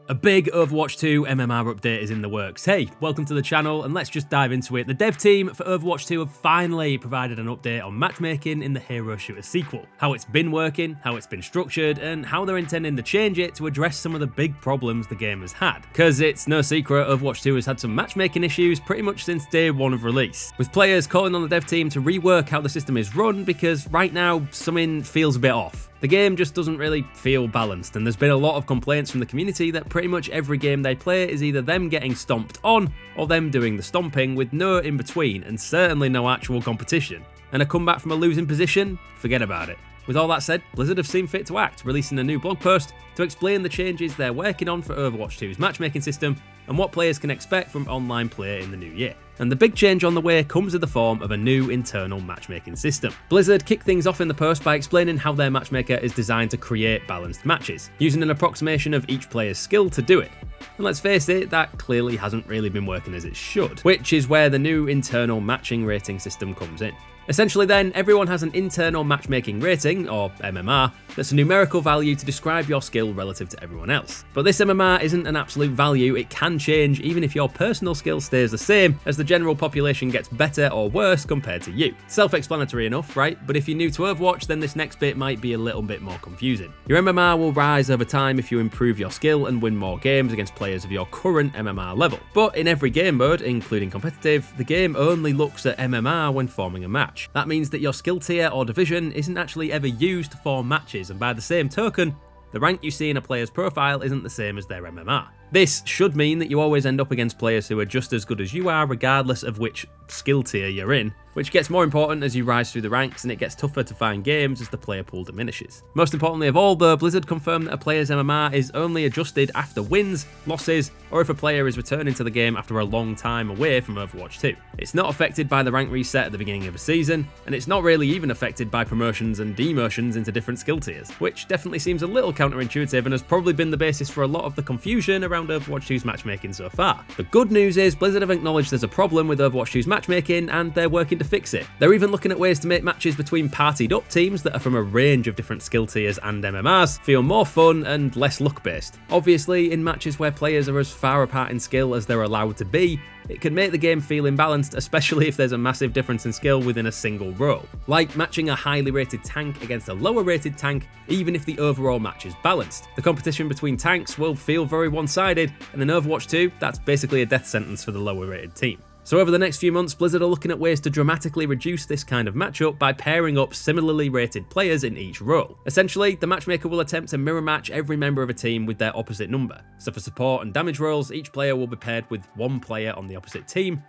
A big Overwatch 2 MMR update is in the works. Hey, welcome to the channel and let's just dive into it. The dev team for Overwatch 2 have finally provided an update on matchmaking in the hero shooter sequel. How it's been working, how it's been structured, and how they're intending to change it to address some of the big problems the game has had. Because it's no secret Overwatch 2 has had some matchmaking issues pretty much since day one of release, with players calling on the dev team to rework how the system is run because right now something feels a bit off. The game just doesn't really feel balanced, and there's been a lot of complaints from the community that pretty much every game they play is either them getting stomped on or them doing the stomping with no in between and certainly no actual competition. And a comeback from a losing position? Forget about it. With all that said, Blizzard have seen fit to act, releasing a new blog post to explain the changes they're working on for Overwatch 2's matchmaking system and what players can expect from online play in the new year. And the big change on the way comes in the form of a new internal matchmaking system. Blizzard kicked things off in the post by explaining how their matchmaker is designed to create balanced matches, using an approximation of each player's skill to do it. And let's face it, that clearly hasn't really been working as it should, which is where the new internal matching rating system comes in. Essentially then, everyone has an internal matchmaking rating, or MMR, that's a numerical value to describe your skill relative to everyone else. But this MMR isn't an absolute value, it can change even if your personal skill stays the same as the general population gets better or worse compared to you. Self-explanatory enough, right? But if you're new to Overwatch, then this next bit might be a little bit more confusing. Your MMR will rise over time if you improve your skill and win more games against players of your current MMR level. But in every game mode, including competitive, the game only looks at MMR when forming a match. That means that your skill tier or division isn't actually ever used to form matches, and by the same token, the rank you see in a player's profile isn't the same as their MMR. This should mean that you always end up against players who are just as good as you are regardless of which skill tier you're in, which gets more important as you rise through the ranks and it gets tougher to find games as the player pool diminishes. Most importantly of all though, Blizzard confirmed that a player's MMR is only adjusted after wins, losses, or if a player is returning to the game after a long time away from Overwatch 2. It's not affected by the rank reset at the beginning of a season, and it's not really even affected by promotions and demotions into different skill tiers, which definitely seems a little counterintuitive and has probably been the basis for a lot of the confusion around Overwatch 2's matchmaking so far. The good news is Blizzard have acknowledged there's a problem with Overwatch 2's matchmaking and they're working to fix it. They're even looking at ways to make matches between partied up teams that are from a range of different skill tiers and MMRs feel more fun and less luck based. Obviously, in matches where players are as far apart in skill as they're allowed to be, it can make the game feel imbalanced, especially if there's a massive difference in skill within a single role. Like matching a highly rated tank against a lower rated tank, even if the overall match is balanced. The competition between tanks will feel very one-sided, and in Overwatch 2, that's basically a death sentence for the lower rated team. So over the next few months, Blizzard are looking at ways to dramatically reduce this kind of matchup by pairing up similarly rated players in each role. Essentially, the matchmaker will attempt to mirror match every member of a team with their opposite number. So for support and damage roles, each player will be paired with one player on the opposite team,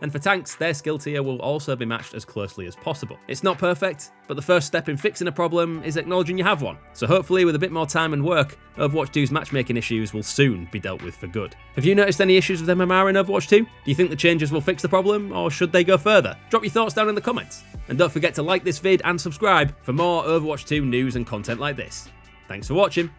and for tanks, their skill tier will also be matched as closely as possible. It's not perfect, but the first step in fixing a problem is acknowledging you have one. So hopefully with a bit more time and work, Overwatch 2's matchmaking issues will soon be dealt with for good. Have you noticed any issues with MMR in Overwatch 2? Do you think the changes will fix the problem, or should they go further? Drop your thoughts down in the comments. And don't forget to like this vid and subscribe for more Overwatch 2 news and content like this. Thanks for watching.